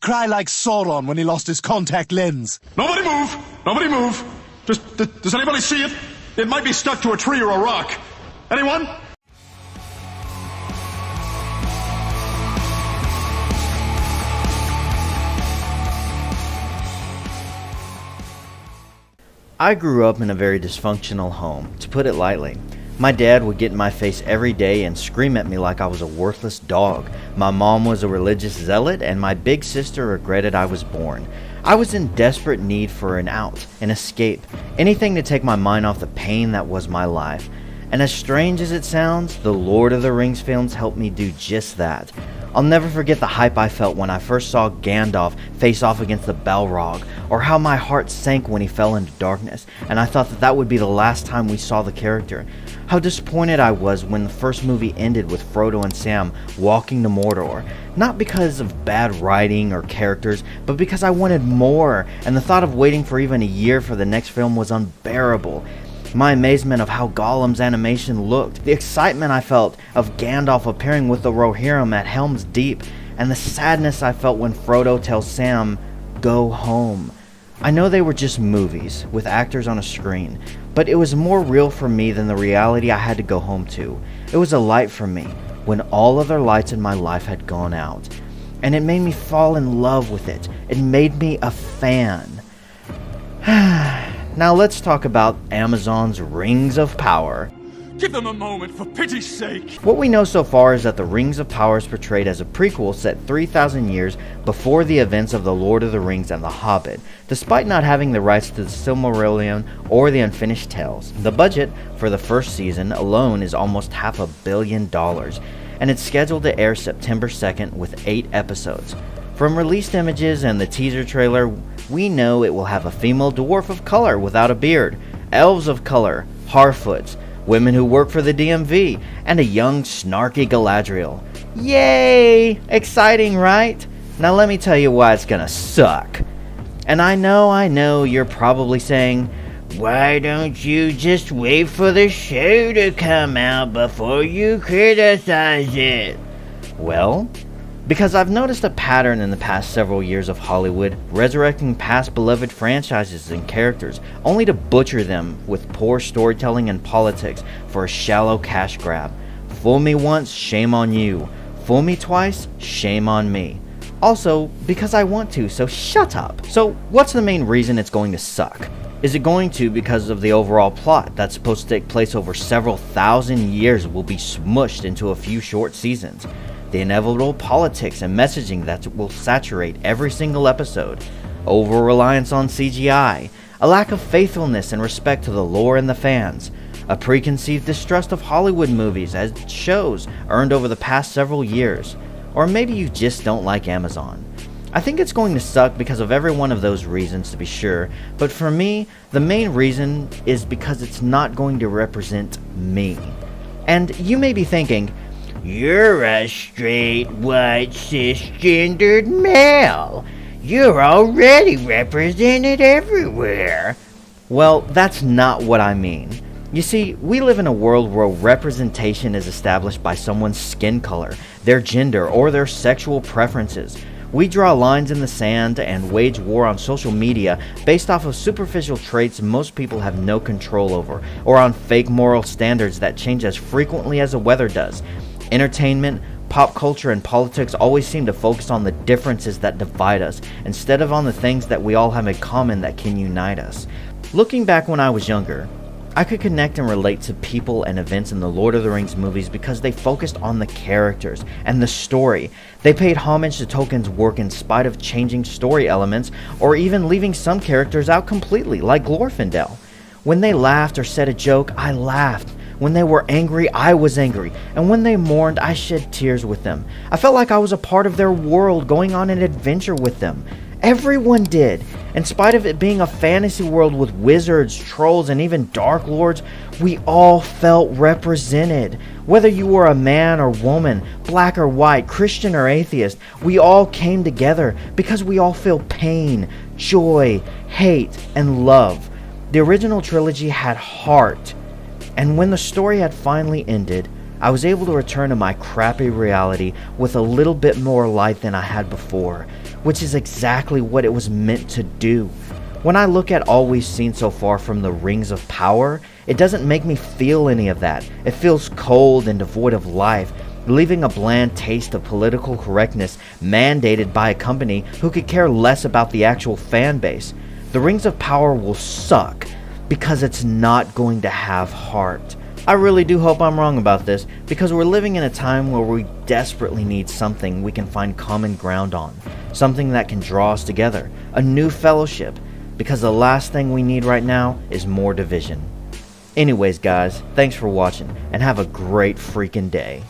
cry like Sauron when he lost his contact lens. Nobody move! Nobody move! Does anybody see it? It might be stuck to a tree or a rock. Anyone? I grew up in a very dysfunctional home, to put it lightly. My dad would get in my face every day and scream at me like I was a worthless dog. My mom was a religious zealot, and my big sister regretted I was born. I was in desperate need for an out, an escape, anything to take my mind off the pain that was my life. And as strange as it sounds, the Lord of the Rings films helped me do just that. I'll never forget the hype I felt when I first saw Gandalf face off against the Balrog, or how my heart sank when he fell into darkness, and I thought that would be the last time we saw the character. How disappointed I was when the first movie ended with Frodo and Sam walking to Mordor, not because of bad writing or characters, but because I wanted more, and the thought of waiting for even a year for the next film was unbearable. My amazement of how Gollum's animation looked, the excitement I felt of Gandalf appearing with the Rohirrim at Helm's Deep, and the sadness I felt when Frodo tells Sam, "Go home." I know they were just movies, with actors on a screen, but it was more real for me than the reality I had to go home to. It was a light for me, when all other lights in my life had gone out. And it made me fall in love with it. It made me a fan. Now let's talk about Amazon's Rings of Power. Give them a moment, for pity's sake! What we know so far is that the Rings of Power is portrayed as a prequel set 3,000 years before the events of The Lord of the Rings and The Hobbit, despite not having the rights to the Silmarillion or the Unfinished Tales. The budget for the first season alone is almost $500 million, and it's scheduled to air September 2nd with 8 episodes. From released images and the teaser trailer, we know it will have a female dwarf of color without a beard, elves of color, Harfoots, women who work for the DMV, and a young, snarky Galadriel. Yay! Exciting, right? Now let me tell you why it's gonna suck. And I know, you're probably saying, why don't you just wait for the show to come out before you criticize it? Well, because I've noticed a pattern in the past several years of Hollywood resurrecting past beloved franchises and characters, only to butcher them with poor storytelling and politics for a shallow cash grab. Fool me once, shame on you. Fool me twice, shame on me. Also, because I want to, so shut up. So, what's the main reason it's going to suck? Is it going to because of the overall plot that's supposed to take place over several thousand years will be smushed into a few short seasons? The inevitable politics and messaging that will saturate every single episode, over-reliance on CGI, a lack of faithfulness and respect to the lore and the fans, a preconceived distrust of Hollywood movies as shows earned over the past several years, or maybe you just don't like Amazon. I think it's going to suck because of every one of those reasons, to be sure, but for me, the main reason is because it's not going to represent me. And you may be thinking, you're a straight, white, cisgendered male. You're already represented everywhere. Well, that's not what I mean. You see, we live in a world where representation is established by someone's skin color, their gender, or their sexual preferences. We draw lines in the sand and wage war on social media based off of superficial traits most people have no control over, or on fake moral standards that change as frequently as the weather does. Entertainment, pop culture, and politics always seem to focus on the differences that divide us, instead of on the things that we all have in common that can unite us. Looking back when I was younger, I could connect and relate to people and events in the Lord of the Rings movies because they focused on the characters and the story. They paid homage to Tolkien's work in spite of changing story elements or even leaving some characters out completely, like Glorfindel. When they laughed or said a joke, I laughed. When they were angry, I was angry. And when they mourned, I shed tears with them. I felt like I was a part of their world, going on an adventure with them. Everyone did. In spite of it being a fantasy world with wizards, trolls, and even dark lords, we all felt represented. Whether you were a man or woman, black or white, Christian or atheist, we all came together because we all feel pain, joy, hate, and love. The original trilogy had heart. And when the story had finally ended, I was able to return to my crappy reality with a little bit more light than I had before. which is exactly what it was meant to do. When I look at all we've seen so far from the Rings of Power, it doesn't make me feel any of that. It feels cold and devoid of life, leaving a bland taste of political correctness mandated by a company who could care less about the actual fan base. The Rings of Power will suck because it's not going to have heart. I really do hope I'm wrong about this, because we're living in a time where we desperately need something we can find common ground on, something that can draw us together, a new fellowship, because the last thing we need right now is more division. Anyways guys, thanks for watching, and have a great freaking day.